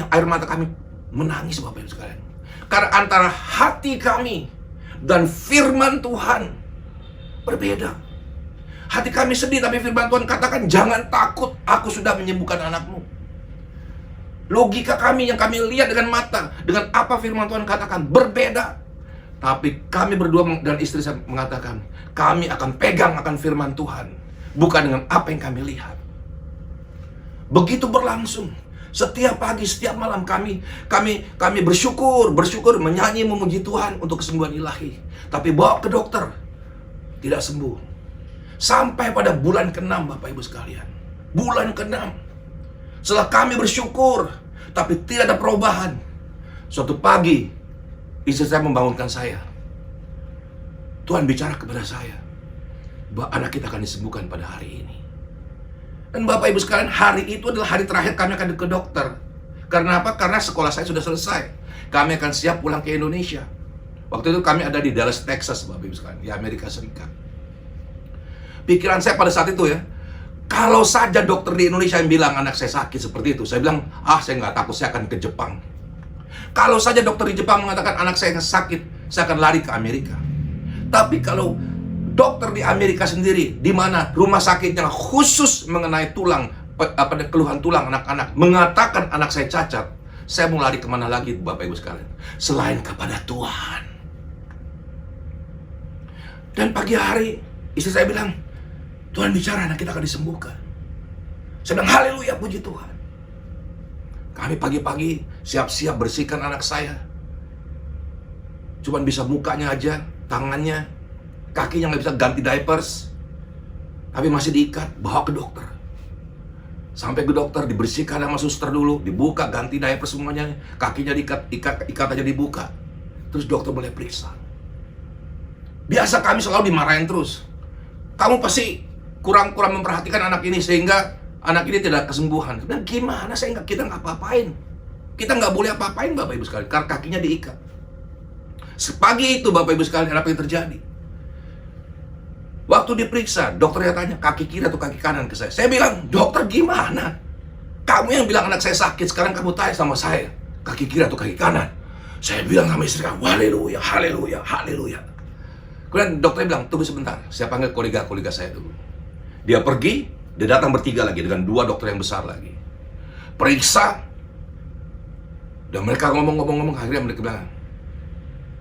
air mata kami menangis Bapak Ibu sekalian. Karena antara hati kami dan firman Tuhan berbeda. Hati kami sedih, tapi firman Tuhan katakan, jangan takut, aku sudah menyembuhkan anakmu. Logika kami yang kami lihat dengan mata, dengan apa firman Tuhan katakan, berbeda. Tapi kami berdua dan istri saya mengatakan, kami akan pegang akan firman Tuhan, bukan dengan apa yang kami lihat. Begitu berlangsung. Setiap pagi, setiap malam kami bersyukur, menyanyi, memuji Tuhan untuk kesembuhan ilahi. Tapi bawa ke dokter, tidak sembuh. Sampai pada bulan ke-6 Bapak Ibu sekalian. Bulan ke-6. Setelah kami bersyukur, tapi tidak ada perubahan. Suatu pagi, istri saya membangunkan saya. Tuhan bicara kepada saya, bahwa anak kita akan disembuhkan pada hari ini. Dan Bapak Ibu sekalian, hari itu adalah hari terakhir kami akan ke dokter. Karena apa? Karena sekolah saya sudah selesai. Kami akan siap pulang ke Indonesia. Waktu itu kami ada di Dallas, Texas, Bapak Ibu sekalian, di Amerika Serikat. Pikiran saya pada saat itu ya, kalau saja dokter di Indonesia yang bilang anak saya sakit seperti itu, saya bilang, saya nggak takut, saya akan ke Jepang. Kalau saja dokter di Jepang mengatakan anak saya sakit, saya akan lari ke Amerika. Tapi kalau dokter di Amerika sendiri, di mana rumah sakitnya khusus mengenai tulang, keluhan tulang anak-anak, mengatakan anak saya cacat, saya mau lari kemana lagi Bapak Ibu sekalian? Selain kepada Tuhan. Dan pagi hari, istri saya bilang, Tuhan bicara, anak kita akan disembuhkan. Saya bilang, haleluya, puji Tuhan. Kami pagi-pagi siap-siap bersihkan anak saya. Cuman bisa mukanya aja, tangannya, kakinya nggak bisa ganti diapers. Tapi masih diikat, bawa ke dokter. Sampai ke dokter, dibersihkan sama suster dulu, dibuka, ganti diaper semuanya. Kakinya diikat, ikat aja dibuka. Terus dokter mulai periksa. Biasa kami selalu dimarahin terus. Kamu pasti kurang memperhatikan anak ini sehingga anak ini tidak kesembuhan. Nah, gimana? Kita nggak apa-apain. Kita nggak boleh apa-apain Bapak Ibu sekalian, karena kakinya diikat. Sepagi itu Bapak Ibu sekalian, apa yang terjadi? Waktu diperiksa, dokternya tanya kaki kiri atau kaki kanan ke saya. Saya bilang, dokter gimana? Kamu yang bilang anak saya sakit, sekarang kamu tanya sama saya, kaki kiri atau kaki kanan? Saya bilang sama istri saya, haleluya, haleluya, haleluya. Kemudian dokternya bilang, tunggu sebentar, saya panggil kolega saya dulu. Dia pergi, dia datang bertiga lagi dengan 2 dokter yang besar lagi. Periksa, dan mereka ngomong, akhirnya mereka bilang,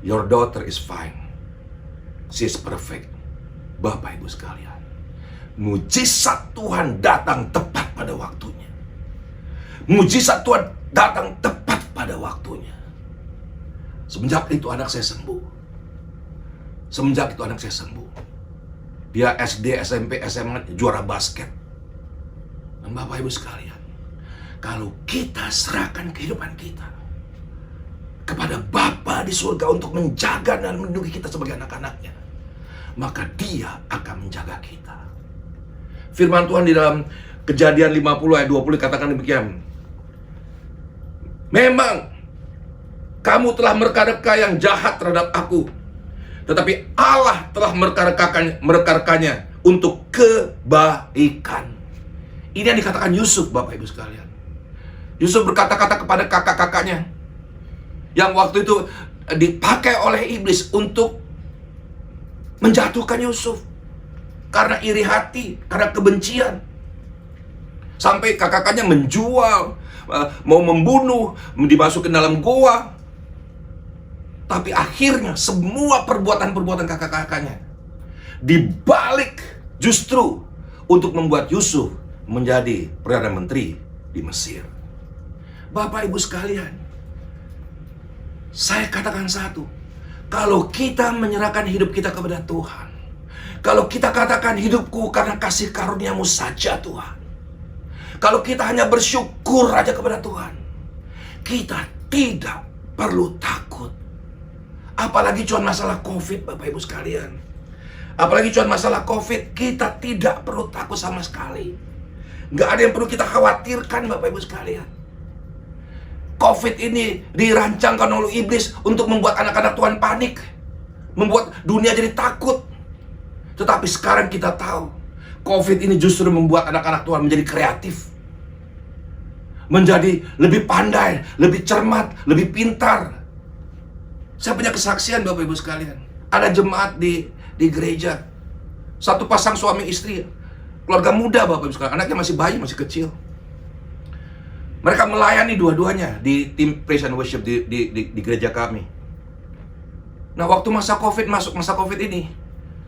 your daughter is fine, she is perfect. Bapak Ibu sekalian, mujizat Tuhan datang tepat pada waktunya. Mujizat Tuhan datang tepat pada waktunya. Semenjak itu anak saya sembuh. Dia SD, SMP, SMA juara basket. Dan Bapak Ibu sekalian, kalau kita serahkan kehidupan kita kepada Bapa di surga untuk menjaga dan melindungi kita sebagai anak-anaknya, maka Dia akan menjaga kita. Firman Tuhan di dalam Kejadian 50 ayat 20 katakan demikian. Memang kamu telah mereka-reka yang jahat terhadap aku, tetapi Allah telah mereka-rekanya untuk kebaikan. Ini yang dikatakan Yusuf, Bapak Ibu sekalian. Yusuf berkata-kata kepada kakak-kakaknya yang waktu itu dipakai oleh iblis untuk menjatuhkan Yusuf karena iri hati, karena kebencian. Sampai kakak-kakaknya menjual, mau membunuh, dimasukin dalam goa. Tapi akhirnya semua perbuatan-perbuatan kakak-kakaknya dibalik justru untuk membuat Yusuf menjadi Perdana Menteri di Mesir. Bapak Ibu sekalian, saya katakan satu, kalau kita menyerahkan hidup kita kepada Tuhan, kalau kita katakan hidupku karena kasih karunia-Mu saja Tuhan, kalau kita hanya bersyukur aja kepada Tuhan, kita tidak perlu takut. Apalagi cuma masalah COVID, Bapak Ibu sekalian. Apalagi cuma masalah COVID, kita tidak perlu takut sama sekali. Nggak ada yang perlu kita khawatirkan, Bapak Ibu sekalian. COVID ini dirancangkan oleh iblis untuk membuat anak-anak Tuhan panik, membuat dunia jadi takut. Tetapi sekarang kita tahu, COVID ini justru membuat anak-anak Tuhan menjadi kreatif, menjadi lebih pandai, lebih cermat, lebih pintar. Saya punya kesaksian, Bapak Ibu sekalian. Ada jemaat di gereja, satu pasang suami istri, keluarga muda, Bapak Ibu sekalian. Anaknya masih bayi, masih kecil. Mereka melayani dua-duanya di tim praise and worship di gereja kami. Nah, waktu masuk masa COVID ini,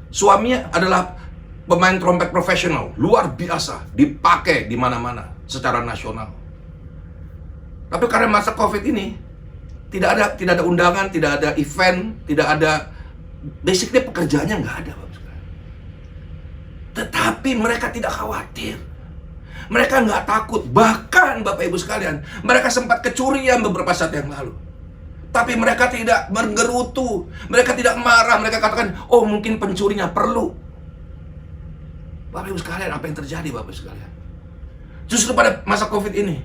suaminya adalah pemain trompet profesional, luar biasa, dipakai di mana-mana secara nasional. Tapi karena masa COVID ini tidak ada undangan, tidak ada event, tidak ada, basically pekerjaannya nggak ada, Bapak sekalian. Tetapi mereka tidak khawatir, mereka nggak takut. Bahkan Bapak Ibu sekalian, mereka sempat kecurian beberapa saat yang lalu. Tapi mereka tidak menggerutu, mereka tidak marah, mereka katakan, oh mungkin pencurinya perlu. Bapak Ibu sekalian, apa yang terjadi Bapak Ibu sekalian? Justru pada masa COVID ini,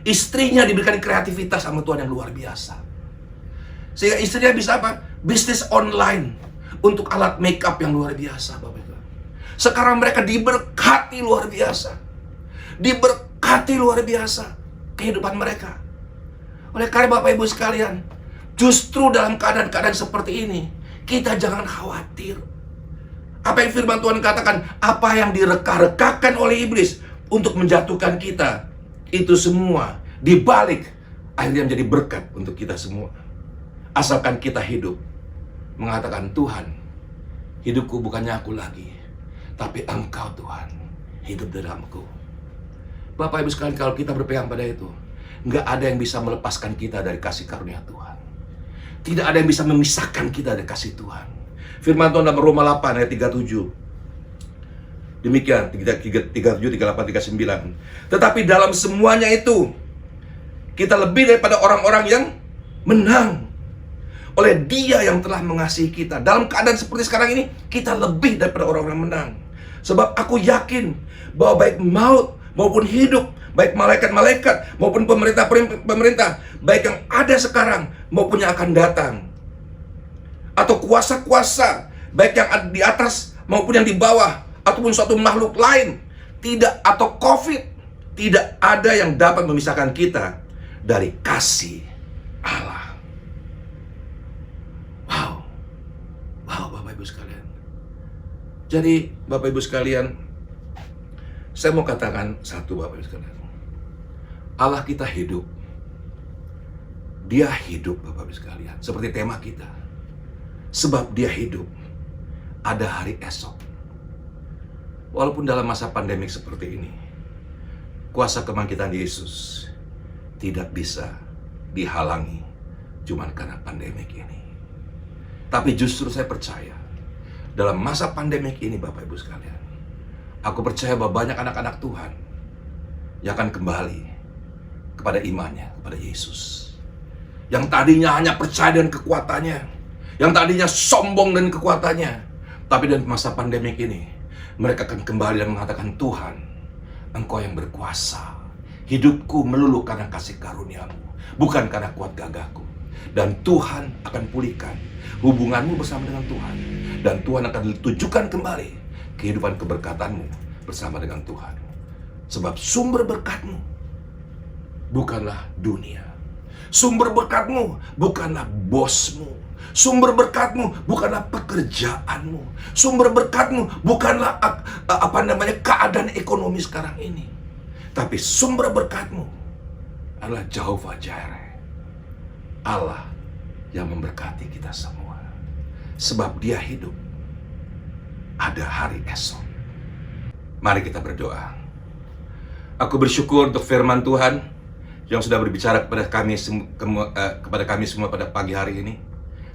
istrinya diberikan kreativitas sama Tuhan yang luar biasa. Sehingga istrinya bisa apa? Bisnis online untuk alat makeup yang luar biasa, Bapak Ibu. Sekarang mereka diberkati luar biasa. Diberkati luar biasa kehidupan mereka. Oleh karena Bapak Ibu sekalian, justru dalam keadaan-keadaan seperti ini, kita jangan khawatir. Apa yang firman Tuhan katakan, apa yang direka-rekakan oleh iblis untuk menjatuhkan kita, itu semua dibalik akhirnya menjadi berkat untuk kita semua. Asalkan kita hidup mengatakan, Tuhan, hidupku bukannya aku lagi, tapi Engkau Tuhan hidup dalamku. Bapak Ibu sekalian, kalau kita berpegang pada itu, nggak ada yang bisa melepaskan kita dari kasih karunia Tuhan. Tidak ada yang bisa memisahkan kita dari kasih Tuhan. Firman Tuhan dalam Roma 8 ayat 37. Demikian, 37, 38, 39. Tetapi dalam semuanya itu, kita lebih daripada orang-orang yang menang. Oleh Dia yang telah mengasihi kita. Dalam keadaan seperti sekarang ini, kita lebih daripada orang-orang yang menang. Sebab aku yakin bahwa baik maut maupun hidup, baik malaikat-malaikat maupun pemerintah, baik yang ada sekarang maupun yang akan datang, atau kuasa-kuasa, baik yang di atas maupun yang di bawah, ataupun suatu makhluk lain, tidak, atau COVID, tidak ada yang dapat memisahkan kita dari kasih Allah. Wow, Bapak Ibu sekalian. Jadi Bapak Ibu sekalian, saya mau katakan satu, Bapak Ibu sekalian. Allah kita hidup. Dia hidup, Bapak Ibu sekalian. Seperti tema kita. Sebab Dia hidup, ada hari esok. Walaupun dalam masa pandemik seperti ini, kuasa kebangkitan Yesus tidak bisa dihalangi cuma karena pandemik ini. Tapi justru saya percaya dalam masa pandemik ini Bapak Ibu sekalian, aku percaya bahwa banyak anak-anak Tuhan yang akan kembali kepada imannya, kepada Yesus. Yang tadinya hanya percaya dengan kekuatannya, yang tadinya sombong dengan kekuatannya, tapi dalam masa pandemik ini, mereka akan kembali dan mengatakan, Tuhan, Engkau yang berkuasa. Hidupku melulu karena kasih karunia-Mu, bukan karena kuat gagahku. Dan Tuhan akan pulihkan hubunganmu bersama dengan Tuhan. Dan Tuhan akan tunjukkan kembali kehidupan keberkatanmu bersama dengan Tuhan. Sebab sumber berkatmu bukanlah dunia. Sumber berkatmu bukanlah bosmu. Sumber berkatmu bukanlah pekerjaanmu. Sumber berkatmu bukanlah keadaan ekonomi sekarang ini. Tapi sumber berkatmu adalah Jehovah Jireh, Allah yang memberkati kita semua. Sebab Dia hidup, ada hari esok. Mari kita berdoa. Aku bersyukur untuk firman Tuhan yang sudah berbicara kepada kami semua pada pagi hari ini.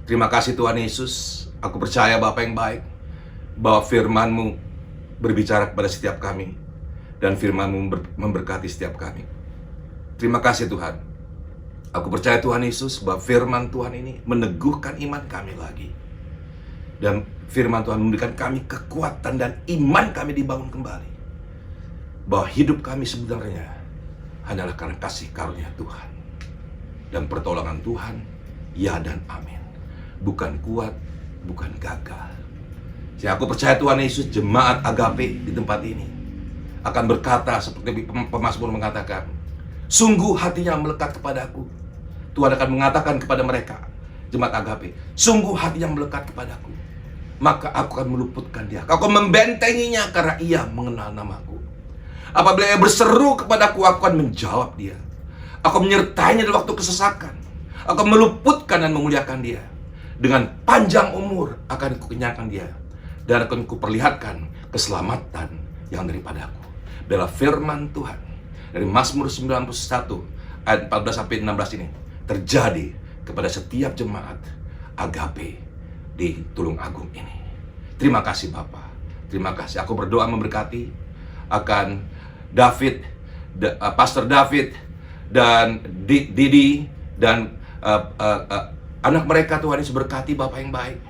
Terima kasih Tuhan Yesus. Aku percaya Bapa yang baik, bahwa firman-Mu berbicara kepada setiap kami, dan firman-Mu memberkati setiap kami. Terima kasih Tuhan. Aku percaya Tuhan Yesus bahwa firman Tuhan ini meneguhkan iman kami lagi. Dan firman Tuhan memberikan kami kekuatan dan iman kami dibangun kembali. Bahwa hidup kami sebenarnya hanyalah karena kasih karunia Tuhan. Dan pertolongan Tuhan, ya dan amin. Bukan kuat, bukan gagal. Jadi aku percaya Tuhan Yesus, jemaat Agape di tempat ini akan berkata seperti pemazmur mengatakan, sungguh hatinya melekat kepadaku. Tuhan akan mengatakan kepada mereka, jemaat Agape, sungguh hatinya melekat kepadaku. Maka aku akan meluputkan dia. Aku akan membentenginya karena ia mengenal namaku. Apabila ia berseru kepadaku, aku akan menjawab dia. Aku menyertainya di waktu kesesakan. Aku meluputkan dan memuliakan dia. Dengan panjang umur akan kukenyangkan dia. Dan akan kuperlihatkan keselamatan yang daripadaku. Adalah firman Tuhan dari Mazmur 91 ayat 14 sampai 16 ini terjadi kepada setiap jemaat Agape di Tulung Agung ini. Terima kasih Bapa. Terima kasih. Aku berdoa memberkati akan David, Pastor David dan Didi dan anak mereka. Tuhan Yesus berkati Bapa yang baik.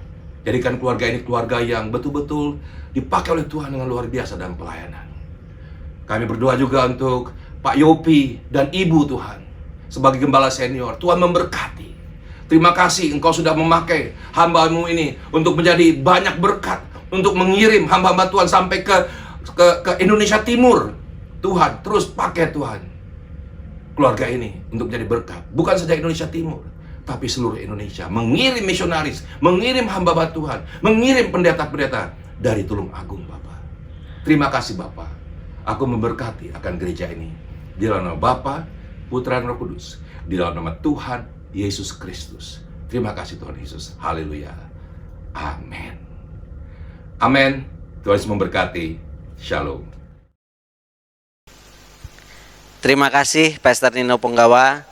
Jadikan keluarga ini keluarga yang betul-betul dipakai oleh Tuhan dengan luar biasa dalam pelayanan. Kami berdoa juga untuk Pak Yopi dan Ibu Tuhan. Sebagai gembala senior, Tuhan memberkati. Terima kasih Engkau sudah memakai hamba-Mu ini untuk menjadi banyak berkat. Untuk mengirim hamba-hamba Tuhan sampai ke Indonesia Timur. Tuhan, terus pakai Tuhan keluarga ini untuk menjadi berkat. Bukan saja Indonesia Timur, tapi seluruh Indonesia. Mengirim misionaris, mengirim hamba-hamba Tuhan, mengirim pendeta-pendeta dari Tulung Agung Bapak. Terima kasih Bapak. Aku memberkati akan gereja ini di dalam nama Bapa, Putra dan Roh Kudus, di dalam nama Tuhan Yesus Kristus. Terima kasih Tuhan Yesus. Haleluya. Amin. Amin. Tuhan Yesus memberkati. Shalom. Terima kasih Pastor Nino Punggawa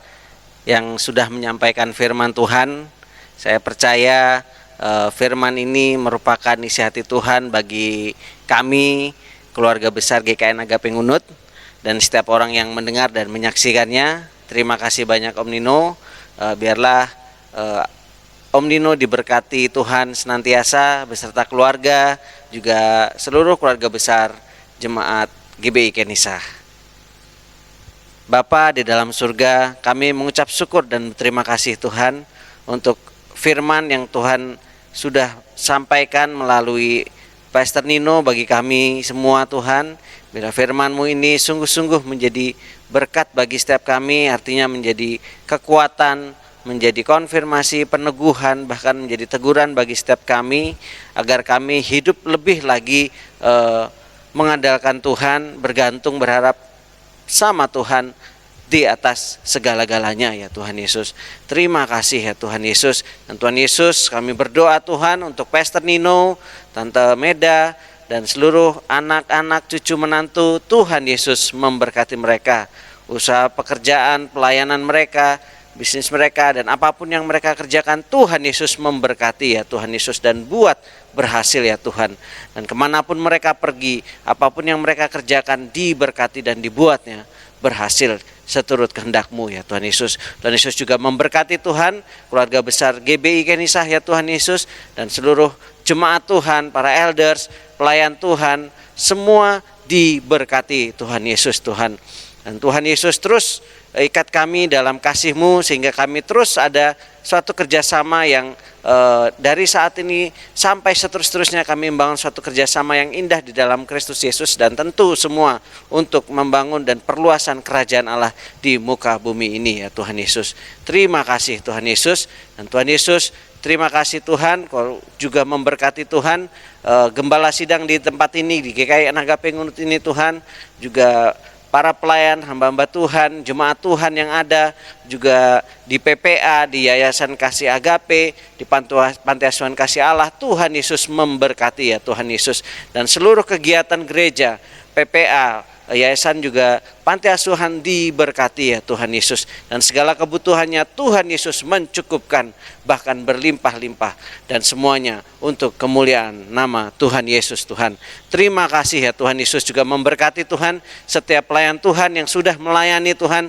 yang sudah menyampaikan firman Tuhan. Saya percaya firman ini merupakan isi hati Tuhan bagi kami, keluarga besar GKN Agape Ngunut, dan setiap orang yang mendengar dan menyaksikannya. Terima kasih banyak Om Nino. Biarlah Om Nino diberkati Tuhan senantiasa beserta keluarga, juga seluruh keluarga besar jemaat GBI Kenisa. Bapa di dalam surga, kami mengucap syukur dan berterima kasih Tuhan untuk firman yang Tuhan sudah sampaikan melalui Pastor Nino bagi kami semua Tuhan. Bila firman-Mu ini sungguh-sungguh menjadi berkat bagi setiap kami, artinya menjadi kekuatan, menjadi konfirmasi, peneguhan, bahkan menjadi teguran bagi setiap kami, agar kami hidup lebih lagi mengandalkan Tuhan, bergantung, berharap sama Tuhan di atas segala-galanya ya Tuhan Yesus. Terima kasih ya Tuhan Yesus. Dan Tuhan Yesus, kami berdoa Tuhan untuk Pastor Nino, Tante Meda, dan seluruh anak-anak cucu menantu. Tuhan Yesus memberkati mereka, usaha pekerjaan, pelayanan mereka bisnis mereka, dan apapun yang mereka kerjakan, Tuhan Yesus memberkati ya Tuhan Yesus, dan buat berhasil ya Tuhan. Dan kemanapun mereka pergi, apapun yang mereka kerjakan diberkati dan dibuatnya berhasil seturut kehendak-Mu ya Tuhan Yesus. Tuhan Yesus juga memberkati Tuhan keluarga besar GBI Kenisah ya Tuhan Yesus, dan seluruh jemaat Tuhan, para elders, pelayan Tuhan, semua diberkati Tuhan Yesus Tuhan. Dan Tuhan Yesus terus ikat kami dalam kasih-Mu, sehingga kami terus ada suatu kerjasama yang dari saat ini sampai seterus-terusnya kami membangun suatu kerjasama yang indah di dalam Kristus Yesus, dan tentu semua untuk membangun dan perluasan kerajaan Allah di muka bumi ini ya Tuhan Yesus. Terima kasih Tuhan Yesus. Dan Tuhan Yesus, terima kasih Tuhan, Kau juga memberkati Tuhan gembala sidang di tempat ini, di GKI Agape Ngunut ini Tuhan, juga para pelayan, hamba-hamba Tuhan, jemaat Tuhan yang ada, juga di PPA, di Yayasan Kasih Agape, di Panti Asuhan Kasih Allah. Tuhan Yesus memberkati ya Tuhan Yesus. Dan seluruh kegiatan gereja, PPA, yayasan juga panti asuhan diberkati ya Tuhan Yesus. Dan segala kebutuhannya Tuhan Yesus mencukupkan, bahkan berlimpah-limpah, dan semuanya untuk kemuliaan nama Tuhan Yesus Tuhan. Terima kasih ya Tuhan Yesus, juga memberkati Tuhan setiap pelayan Tuhan yang sudah melayani Tuhan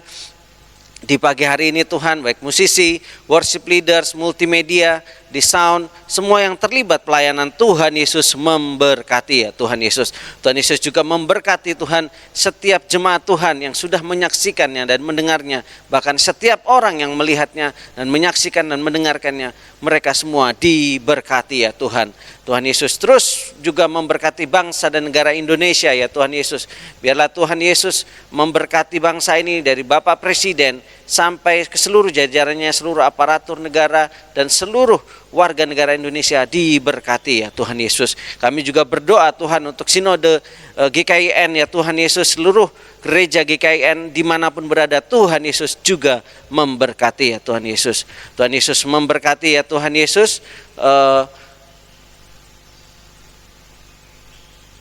di pagi hari ini Tuhan, baik musisi, worship leaders, multimedia, di sound, semua yang terlibat pelayanan. Tuhan Yesus memberkati ya Tuhan Yesus. Tuhan Yesus juga memberkati Tuhan setiap jemaat Tuhan yang sudah menyaksikannya dan mendengarnya, bahkan setiap orang yang melihatnya dan menyaksikan dan mendengarkannya, mereka semua diberkati ya Tuhan. Tuhan Yesus terus juga memberkati bangsa dan negara Indonesia ya Tuhan Yesus. Biarlah Tuhan Yesus memberkati bangsa ini dari Bapak Presiden sampai ke seluruh jajarannya, seluruh aparatur negara, dan seluruh warga negara Indonesia diberkati ya Tuhan Yesus. Kami juga berdoa Tuhan untuk sinode GKIN ya Tuhan Yesus, seluruh gereja GKIN dimanapun berada, Tuhan Yesus juga memberkati ya Tuhan Yesus. Tuhan Yesus memberkati ya Tuhan Yesus.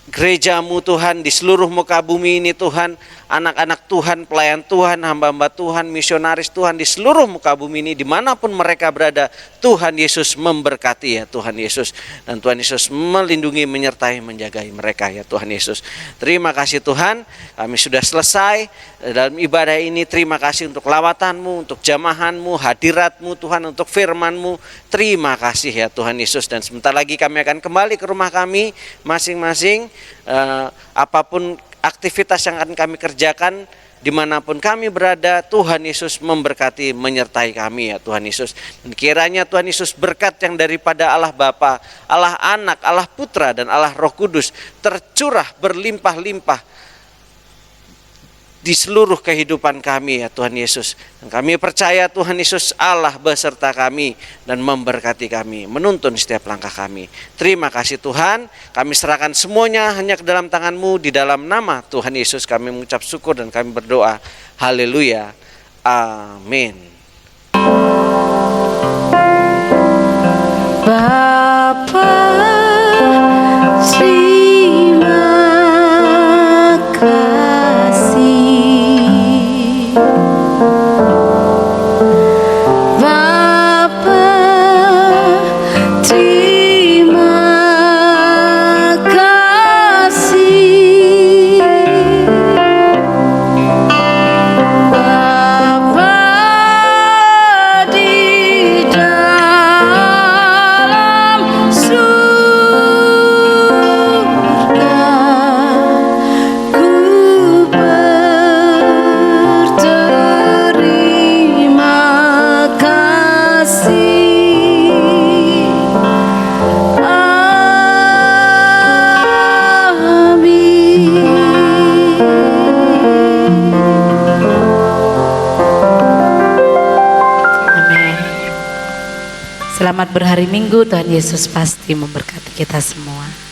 Gereja-Mu Tuhan di seluruh muka bumi ini Tuhan, anak-anak Tuhan, pelayan Tuhan, hamba-hamba Tuhan, misionaris Tuhan di seluruh muka bumi ini, dimanapun mereka berada, Tuhan Yesus memberkati ya Tuhan Yesus. Dan Tuhan Yesus melindungi, menyertai, menjagai mereka ya Tuhan Yesus. Terima kasih Tuhan, kami sudah selesai dalam ibadah ini. Terima kasih untuk lawatan-Mu, untuk jamahan-Mu, hadirat-Mu Tuhan, untuk firman-Mu. Terima kasih ya Tuhan Yesus. Dan sebentar lagi kami akan kembali ke rumah kami masing-masing. Apapun aktivitas yang akan kami kerjakan, dimanapun kami berada, Tuhan Yesus memberkati, menyertai kami ya Tuhan Yesus. Dan kiranya Tuhan Yesus berkat yang daripada Allah Bapa, Allah Anak, Allah Putra, dan Allah Roh Kudus tercurah berlimpah-limpah di seluruh kehidupan kami ya Tuhan Yesus. Dan kami percaya Tuhan Yesus Allah beserta kami dan memberkati kami, menuntun setiap langkah kami. Terima kasih Tuhan, kami serahkan semuanya hanya ke dalam tangan-Mu. Di dalam nama Tuhan Yesus kami mengucap syukur dan kami berdoa. Haleluya. Amin. Bapa, terima kasih. Bapa, terima kasih. Bapa di dalam surga, ku berterima kasih. Amin. Selamat berhari Minggu, Tuhan Yesus pasti memberkati kita semua.